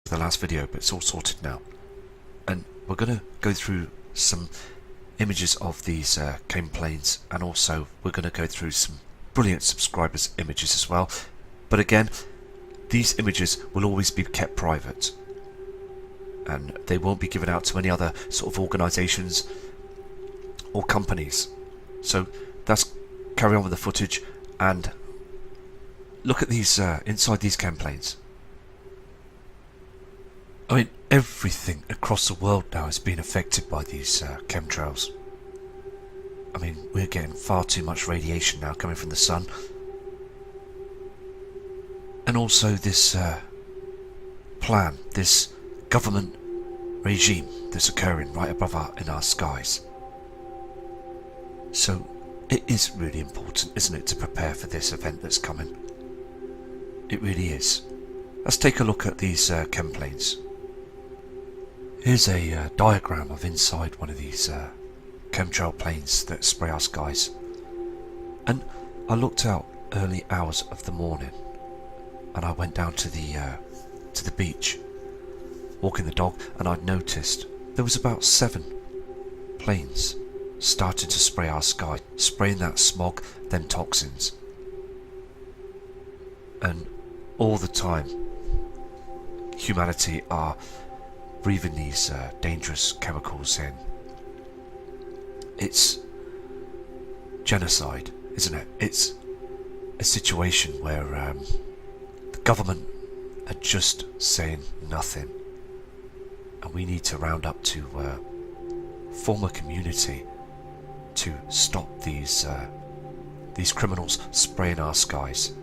the last video, but it's all sorted now. And we're going to go through some images of these game planes, and also we're going to go through some brilliant subscribers images as well. But again, these images will always be kept private, and they won't be given out to any other sort of organisations or companies. So let's carry on with the footage and look at these inside these chem planes. I mean, everything across the world now is being affected by these chemtrails. I mean, we're getting far too much radiation now coming from the sun. And also this plan, this government regime that's occurring right above in our skies. So it is really important, isn't it, to prepare for this event that's coming? It really is. Let's take a look at these chem planes. Here's a diagram of inside one of these chemtrail planes that spray our skies. And I looked out early hours of the morning, and I went down to the beach, walking the dog, and I'd noticed there was about 7 planes starting to spray our sky, spraying that smog, them toxins. And all the time, humanity are breathing these dangerous chemicals in. It's genocide, isn't it? It's a situation where the government are just saying nothing, and we need to round up to form a community to stop these criminals spraying our skies.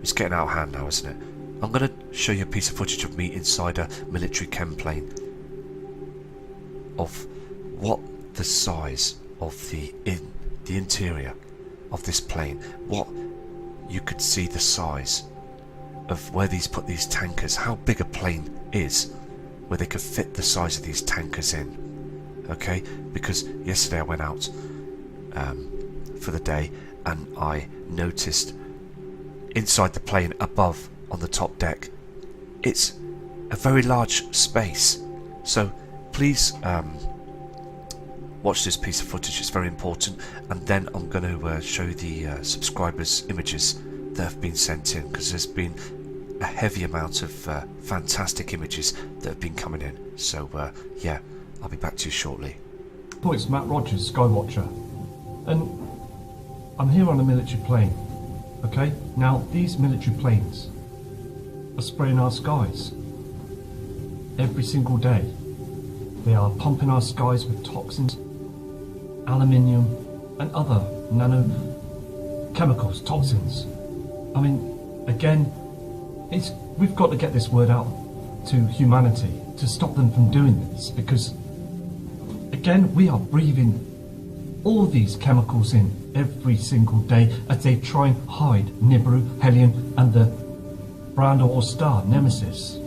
It's getting out of hand now, isn't it? I'm going to show you a piece of footage of me inside a military chem plane, of what the size of the interior of this plane, what you could see the size of where put these tankers, how big a plane is, where they could fit the size of these tankers in. Okay, because yesterday I went out for the day, and I noticed inside the plane above on the top deck, it's a very large space. So please watch this piece of footage, it's very important, and then I'm going to show the subscribers images that have been sent in, because there's been a heavy amount of fantastic images that have been coming in. So yeah, I'll be back to you shortly. Oh, it's Matt Rogers, Skywatcher, and I'm here on a military plane. Okay, now these military planes are spraying our skies every single day. They are pumping our skies with toxins, aluminium and other nano chemicals, toxins. I mean, again, we've got to get this word out to humanity to stop them from doing this, because again, we are breathing all these chemicals in every single day as they try and hide Nibiru, Helium and the Brand or star Nemesis.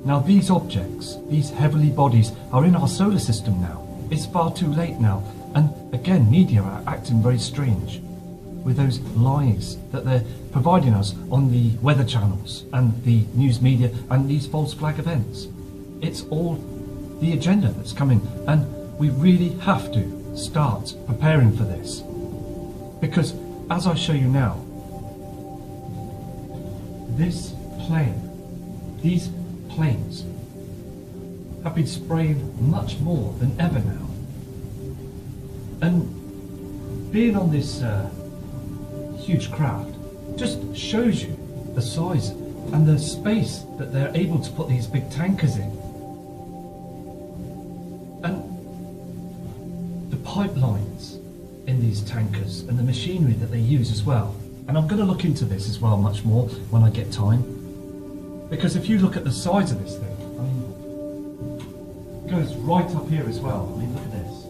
Now these objects, these heavenly bodies, are in our solar system now. It's far too late now, and again, media are acting very strange with those lies that they're providing us on the weather channels and the news media and these false flag events. It's all the agenda that's coming, and we really have to start preparing for this, because as I show you now, this plane, these planes have been spraying much more than ever now, and being on this huge craft just shows you the size and the space that they're able to put these big tankers in, and the pipelines in these tankers and the machinery that they use as well. And I'm going to look into this as well much more when I get time, because if you look at the size of this thing, I mean, it goes right up here as well. I mean, look at this.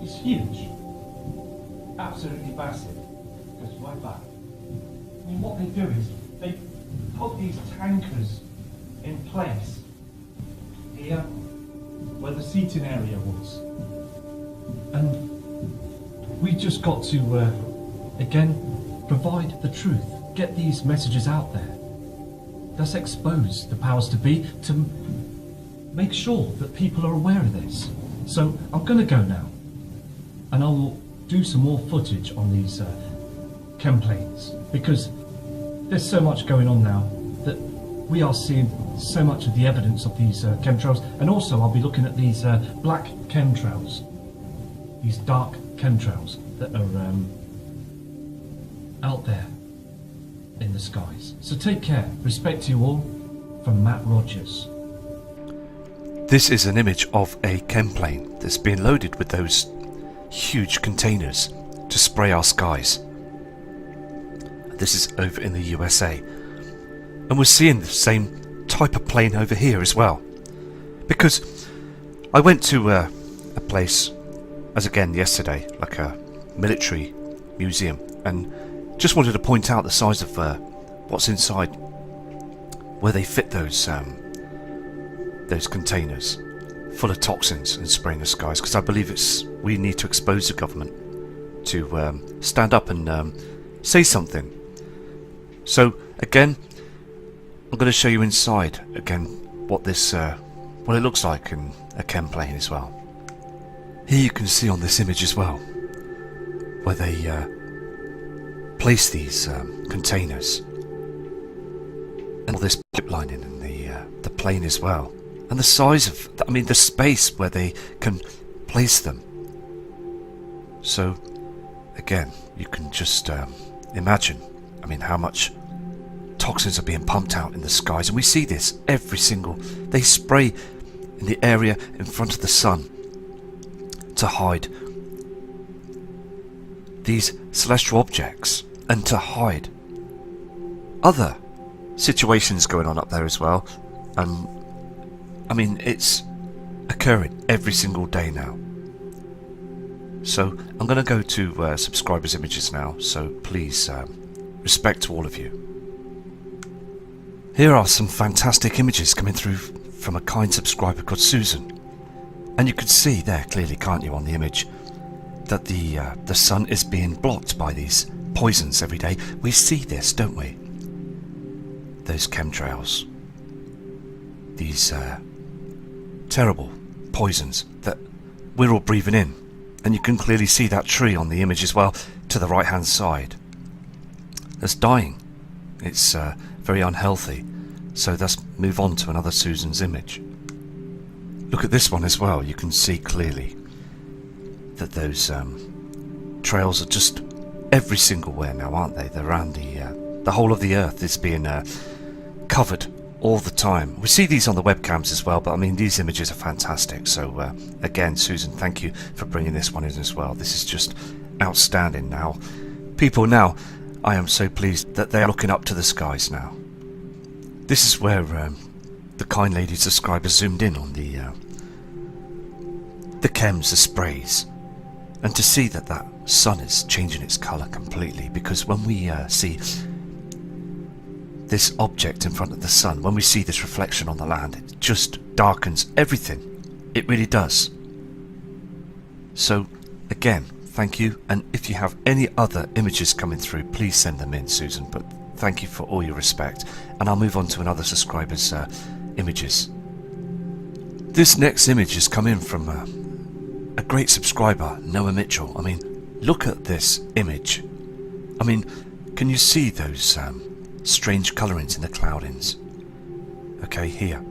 It's huge, absolutely massive. It goes right back. I mean, what they do is they put these tankers in place here where the seating area was, and we just got to again provide the truth, get these messages out there let's expose the powers to be to make sure that people are aware of this. So I'm going to go now, and I will do some more footage on these chem planes, because there's so much going on now that we are seeing so much of the evidence of these chemtrails, and also I'll be looking at these black chemtrails, these dark chemtrails that are out there in the skies. So take care. Respect to you all, from Matt Rogers. This is an image of a chem plane that's been loaded with those huge containers to spray our skies. This is over in the USA, and we're seeing the same type of plane over here as well, because I went to a place, as again yesterday, like a military museum, and just wanted to point out the size of what's inside, where they fit those containers full of toxins and spraying the skies, because I believe we need to expose the government to stand up and say something. So again, I'm going to show you inside again what it looks like in a chem plane as well. Here you can see on this image as well where they place these containers, and all this pipelining in the plane as well, and the size of, the space where they can place them. So again, you can just imagine, how much toxins are being pumped out in the skies, and we see this every single. They spray in the area in front of the sun to hide these celestial objects and to hide other situations going on up there as well. It's occurring every single day now. So I'm going to go to subscribers' images now, so please respect to all of you. Here are some fantastic images coming through from a kind subscriber called Susan, and you can see there clearly, can't you, on the image, that the sun is being blocked by these poisons every day. We see this, don't we? Those chemtrails, these terrible poisons that we're all breathing in, and you can clearly see that tree on the image as well to the right hand side that's dying. It's very unhealthy. So let's move on to another Susan's image. Look at this one as well. You can see clearly that those trails are just every single where now, aren't they? They're around the whole of the earth is being covered all the time. We see these on the webcams as well, but these images are fantastic. So again, Susan, thank you for bringing this one in as well. This is just outstanding now. People now, I am so pleased that they are looking up to the skies now. This is where the kind lady subscriber zoomed in on the chems, the sprays, and to see that sun is changing its colour completely, because when we see this object in front of the sun, when we see this reflection on the land, it just darkens everything. It really does. So again, thank you, and if you have any other images coming through, please send them in, Susan, but thank you for all your respect, and I'll move on to another subscriber's images. This next image has come in from a great subscriber, Noah Mitchell. Look at this image. Can you see those strange colourings in the cloudings? Okay, here.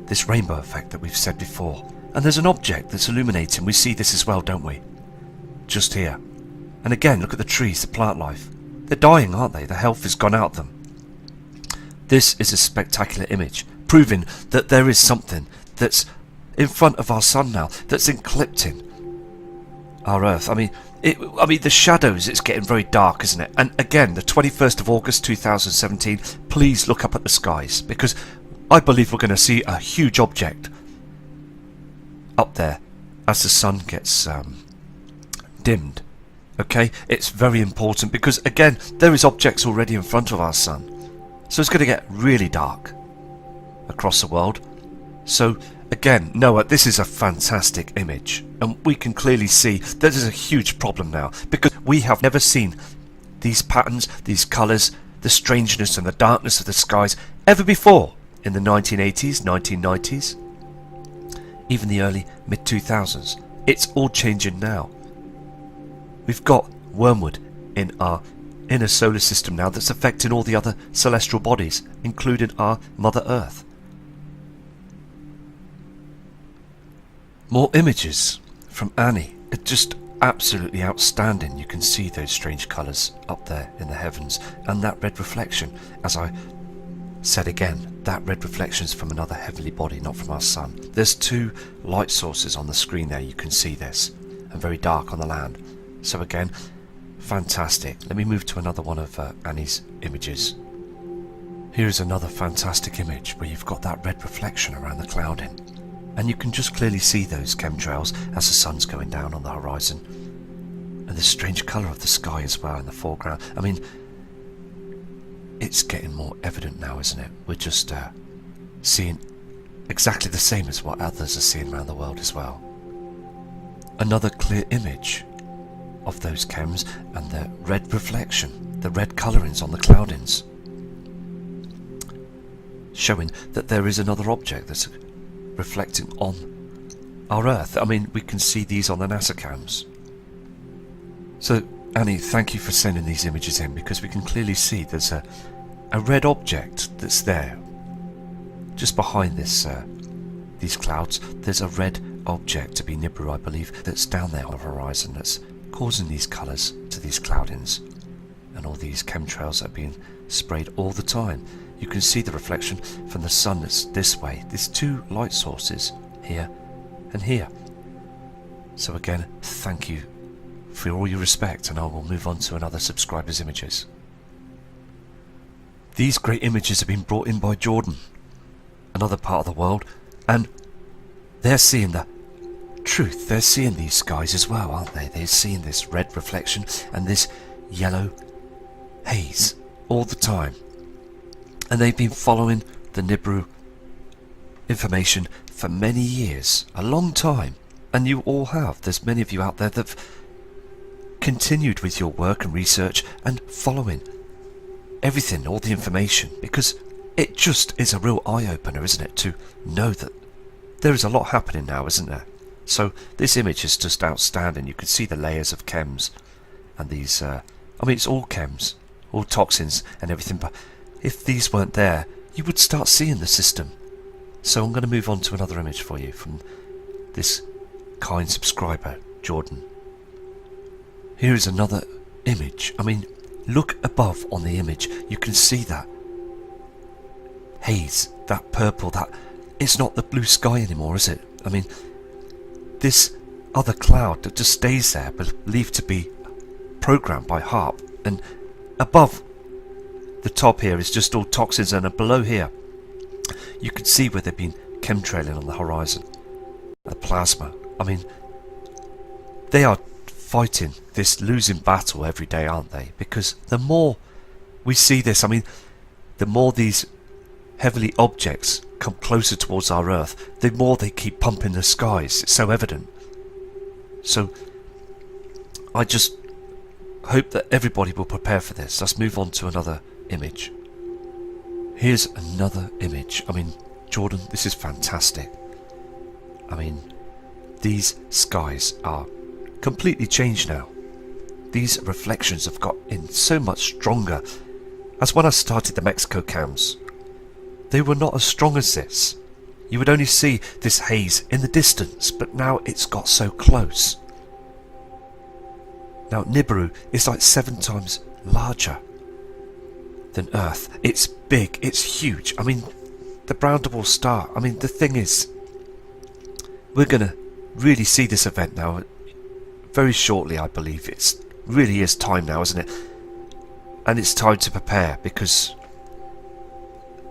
This rainbow effect that we've said before. And there's an object that's illuminating. We see this as well, don't we? Just here. And again, look at the trees, the plant life. They're dying, aren't they? The health has gone out of them. This is a spectacular image, proving that there is something that's in front of our sun now, that's eclipsing our Earth. The shadows, it's getting very dark, isn't it? And again, the 21st of August 2017, please look up at the skies, because I believe we're going to see a huge object up there as the sun gets dimmed. Okay, it's very important, because again, there is objects already in front of our sun, so it's going to get really dark across the world. So again, Noah, this is a fantastic image, and we can clearly see that there's a huge problem now, because we have never seen these patterns, these colours, the strangeness and the darkness of the skies ever before in the 1980s, 1990s, even the early mid-2000s. It's all changing now. We've got wormwood in our inner solar system now that's affecting all the other celestial bodies, including our Mother Earth. More images from Annie. It's just absolutely outstanding. You can see those strange colours up there in the heavens, and that red reflection. As I said again, that red reflection is from another heavenly body, not from our sun. There's 2 light sources on the screen there, you can see this, and very dark on the land. So again, fantastic. Let me move to another one of Annie's images. Here's another fantastic image where you've got that red reflection around the clouding, and you can just clearly see those chemtrails as the sun's going down on the horizon, and the strange colour of the sky as well in the foreground. I mean, it's getting more evident now, isn't it? We're just seeing exactly the same as what others are seeing around the world as well. Another clear image of those chems and the red reflection, the red colourings on the cloudings, showing that there is another object that's reflecting on our Earth. I mean, we can see these on the NASA cams. So, Annie, thank you for sending these images in, because we can clearly see there's a red object that's there. Just behind this, these clouds, there's a red object, to be Nibiru, I believe, that's down there on the horizon that's causing these colours to these cloudings. And all these chemtrails are being sprayed all the time. You can see the reflection from the sun that's this way. There's 2 light sources, here and here. So again, thank you for all your respect, and I will move on to another subscriber's images. These great images have been brought in by Jordan, another part of the world, and they're seeing the truth. They're seeing these skies as well, aren't they? They're seeing this red reflection and this yellow haze all the time. And they've been following the Nibiru information for many years, a long time. And you all have. There's many of you out there that have continued with your work and research and following everything, all the information, because it just is a real eye-opener, isn't it, to know that there is a lot happening now, isn't there? So this image is just outstanding. You can see the layers of chems and these, I mean, it's all chems, all toxins and everything, but if these weren't there, you would start seeing the system. So I'm going to move on to another image for you from this kind subscriber, Jordan. Here is another image. I mean, look above on the image. You can see that haze, that purple, that it's not the blue sky anymore, is it? I mean, this other cloud that just stays there, believed to be programmed by HARP, and above the top here is just all toxins, and below here you can see where they've been chemtrailing on the horizon. The plasma. I mean, they are fighting this losing battle every day, aren't they? Because the more we see this, I mean, the more these heavenly objects come closer towards our Earth, the more they keep pumping the skies. It's so evident. So I just hope that everybody will prepare for this. Let's move on to another image. Here's another image. I mean, Jordan, this is fantastic. I mean, these skies are completely changed now. These reflections have got in so much stronger. As when I started the Mexico cams, they were not as strong as this. You would only see this haze in the distance, but now it's got so close. Now Nibiru is like 7 times larger than Earth. It's big, it's huge. I mean, the brown double star, I mean, the thing is, we're going to really see this event now very shortly, I believe. It's really is time now, isn't it? And it's time to prepare, because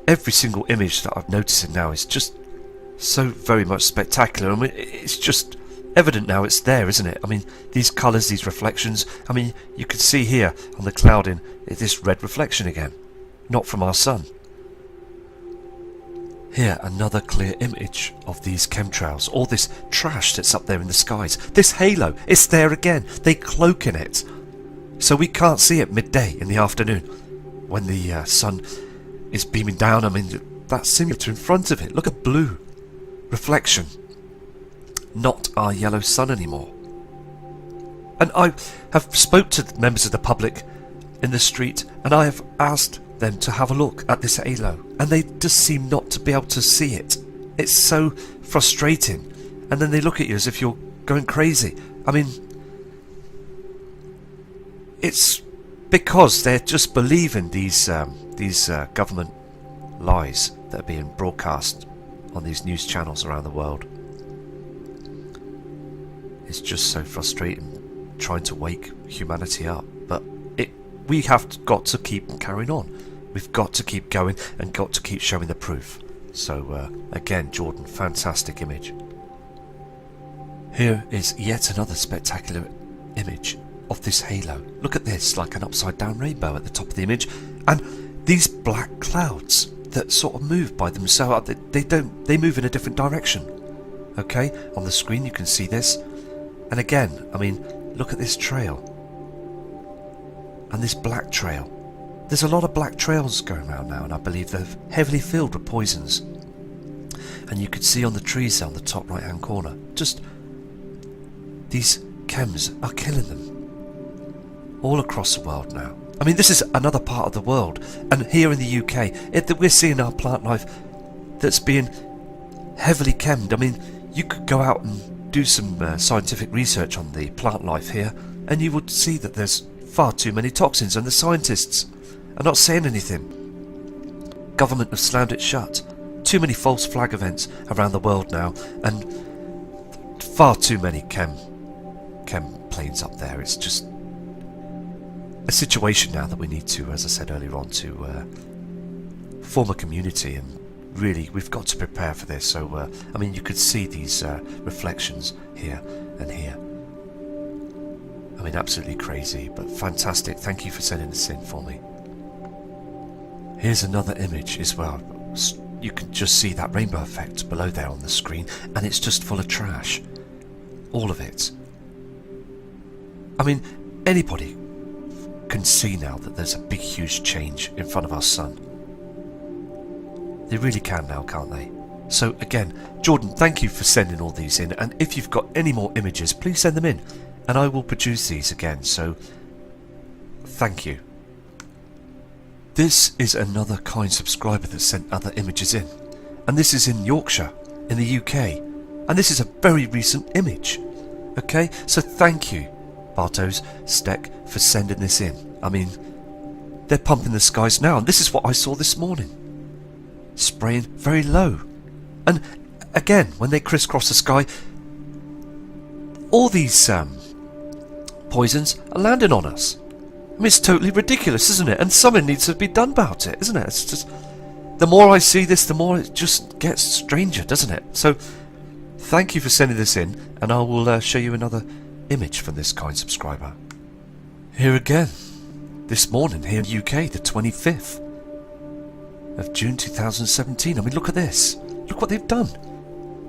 every single image that I've noticed now is just so very much spectacular. I mean, it's just evident now, it's there, isn't it? I mean, these colours, these reflections, I mean, you can see here on the clouding this red reflection again, not from our sun. Here, another clear image of these chemtrails, all this trash that's up there in the skies. This halo, it's there again. They cloak in it, so we can't see it midday in the afternoon when the sun is beaming down. I mean, that simulator in front of it, look at blue reflection. Not our yellow sun anymore. And I have spoke to members of the public in the street, and I have asked them to have a look at this halo, and they just seem not to be able to see it. It's so frustrating. And then they look at you as if you're going crazy. I mean, it's because they're just believing these government lies that are being broadcast on these news channels around the world. It's just so frustrating trying to wake humanity up, but we have got to keep carrying on. We've got to keep going and got to keep showing the proof. So again, Jordan, fantastic image. Here is yet another spectacular image of this halo. Look at this, like an upside down rainbow at the top of the image, and these black clouds that sort of move by themselves. They move in a different direction. Okay, on the screen you can see this, and again, I mean, look at this trail and this black trail. There's a lot of black trails going around now, and I believe they're heavily filled with poisons. And you can see on the trees on the top right hand corner, just these chems are killing them all across the world now. I mean, this is another part of the world, and here in the UK we're seeing our plant life that's being heavily chemmed. I mean, you could go out and do some scientific research on the plant life here, and you would see that there's far too many toxins, and the scientists are not saying anything. Government have slammed it shut. Too many false flag events around the world now, and far too many chem planes up there. It's just a situation now that we need to, as I said earlier on, to form a community, and really we've got to prepare for this. So I mean, you could see these reflections here and here. I mean, absolutely crazy, but fantastic. Thank you for sending this in for me. Here's another image as well. You can just see that rainbow effect below there on the screen, and it's just full of trash. All of it. I mean, anybody can see now that there's a big, huge change in front of our sun. They really can now, can't they? So again, Jordan, thank you for sending all these in, and if you've got any more images, please send them in, and I will produce these again. So thank you. This is another kind subscriber that sent other images in, and this is in Yorkshire in the UK, and this is a very recent image. Okay, so thank you, Bartos Steck, for sending this in. I mean, they're pumping the skies now, and this is what I saw this morning. Spraying very low. And again, when they crisscross the sky, all these poisons are landing on us. I mean, it's totally ridiculous, isn't it? And something needs to be done about it, isn't it? It's just, the more I see this, the more it just gets stranger, doesn't it? So thank you for sending this in, and I will show you another image from this kind subscriber. Here again, this morning here in the UK, the 25th of June 2017. I mean, look at this. Look what they've done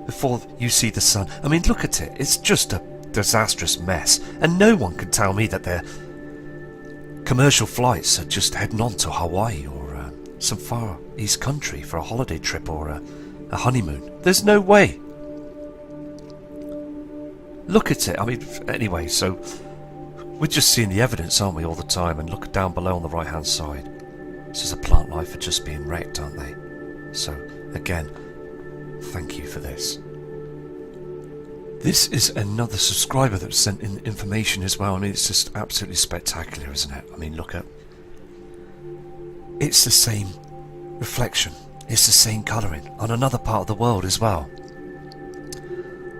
before you see the sun. I mean, look at it. It's just a disastrous mess, and no one can tell me that their commercial flights are just heading on to Hawaii or some far east country for a holiday trip or a honeymoon. There's no way. Look at it. I mean, anyway, so we're just seeing the evidence, aren't we, all the time? And look down below on the right hand side. This is a plant life are just being wrecked, aren't they? So again, thank you for this. This is another subscriber that sent in information as well. I mean, it's just absolutely spectacular, isn't it? I mean, look at, it's the same reflection, it's the same colouring on another part of the world as well.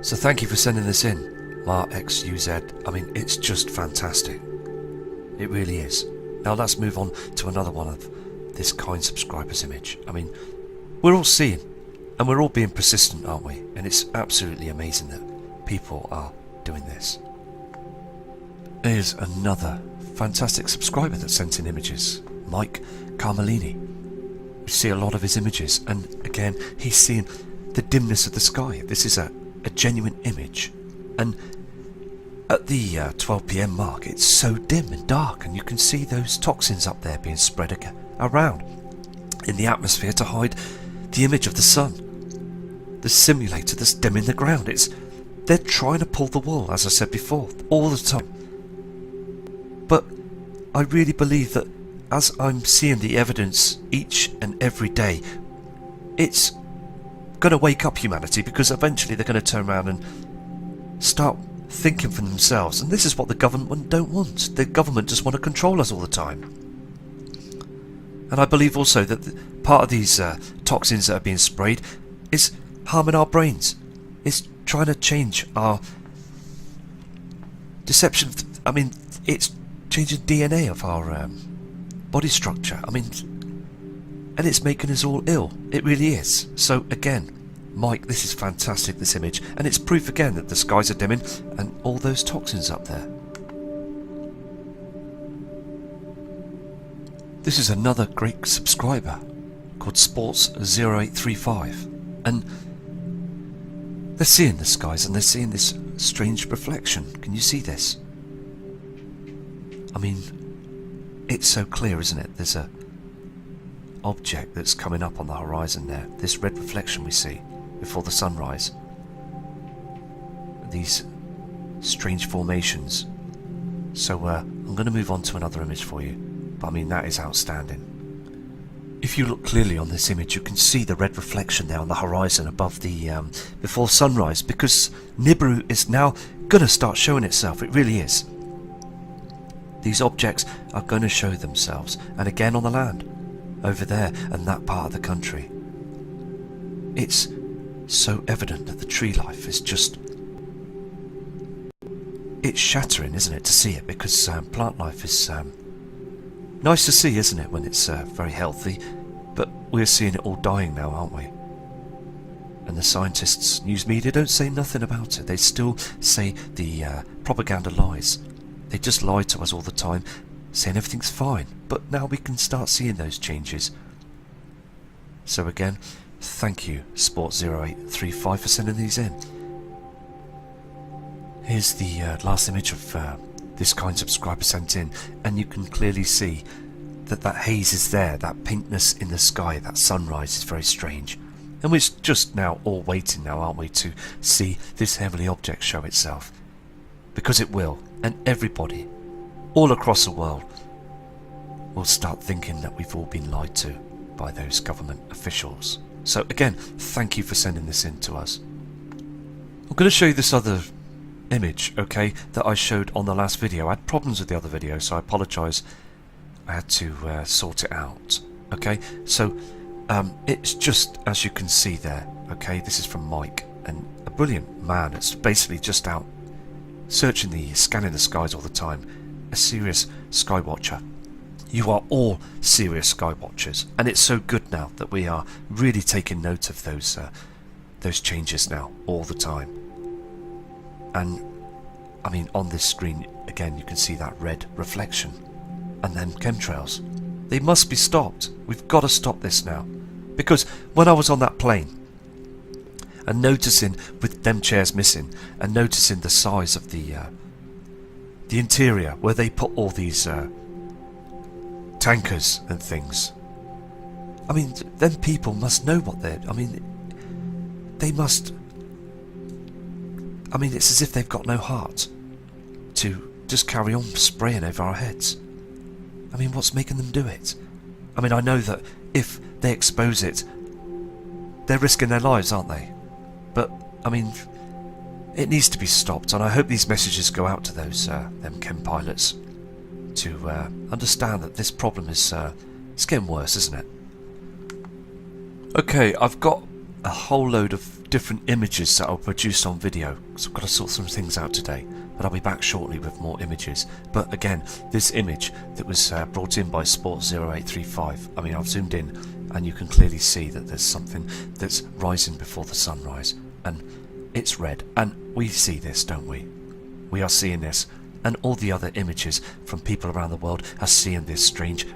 So thank you for sending this in, Mark XUZ. I mean, it's just fantastic. It really is. Now let's move on to another one of this kind subscriber's image. I mean, we're all seeing, and we're all being persistent, aren't we? And it's absolutely amazing that people are doing this. Here's another fantastic subscriber that sent in images, Mike Carmelini. We see a lot of his images, and again, he's seeing the dimness of the sky. This is a genuine image, and at the 12 PM mark, it's so dim and dark, and you can see those toxins up there being spread around. in the atmosphere to hide the image of the sun. The simulator that's dimming the ground. They're trying to pull the wool, as I said before, all the time. But I really believe that as I'm seeing the evidence each and every day, it's going to wake up humanity, because eventually they're going to turn around and start thinking for themselves. And this is what the government don't want. The government just want to control us all the time. And I believe also that part of these toxins that are being sprayed is harming our brains. It's trying to change our deception. I mean, it's changing DNA of our body structure. I mean, and it's making us all ill. It really is. So again, Mike, this is fantastic, this image, and it's proof again that the skies are dimming and all those toxins up there. This is another great subscriber called Sports0835, and they're seeing the skies and they're seeing this strange reflection. Can you see this? I mean, it's so clear, isn't it? There's a object that's coming up on the horizon there. This red reflection we see before the sunrise. These strange formations. So I'm going to move on to another image for you. But I mean, that is outstanding. If you look clearly on this image, you can see the red reflection there on the horizon above the before sunrise, because Nibiru is now going to start showing itself. It really is. These objects are going to show themselves, and again on the land, over there and that part of the country. It's so evident that the tree life is just... it's shattering, isn't it, to see it, because plant life is... nice to see, isn't it, when it's very healthy, but we're seeing it all dying now, aren't we? And the scientists, news media don't say nothing about it. They still say the propaganda lies. They just lie to us all the time, saying everything's fine, but now we can start seeing those changes. So again, thank you, Sport0835, for sending these in. Here's the last image of this kind subscriber sent in, and you can clearly see that that haze is there, that pinkness in the sky, that sunrise is very strange. And we're just now all waiting now, aren't we, to see this heavenly object show itself. Because it will, and everybody, all across the world, will start thinking that we've all been lied to by those government officials. So again, thank you for sending this in to us. I'm going to show you this other image, okay, that I showed on the last video. I had problems with the other video, so I apologise. I had to sort it out. Okay, so it's just as you can see there. Okay, this is from Mike, and a brilliant man. It's basically just out searching scanning the skies all the time. A serious sky watcher. You are all serious sky watchers, and it's so good now that we are really taking note of those changes now all the time. And I mean, on this screen again you can see that red reflection, and then chemtrails. They must be stopped. We've got to stop this now, because when I was on that plane and noticing with them chairs missing, and noticing the size of the interior where they put all these tankers and things, I mean, them people must know what they're... I mean, they must... I mean, it's as if they've got no heart to just carry on spraying over our heads. I mean, what's making them do it? I mean, I know that if they expose it, they're risking their lives, aren't they? But, I mean, it needs to be stopped, and I hope these messages go out to those them chem pilots to understand that this problem is it's getting worse, isn't it? Okay, I've got a whole load of different images that I'll produce on video, so I've got to sort some things out today, but I'll be back shortly with more images. But again, this image that was brought in by Sport0835, I mean, I've zoomed in and you can clearly see that there's something that's rising before the sunrise, and it's red, and we see this, don't we? We are seeing this, and all the other images from people around the world are seeing this strange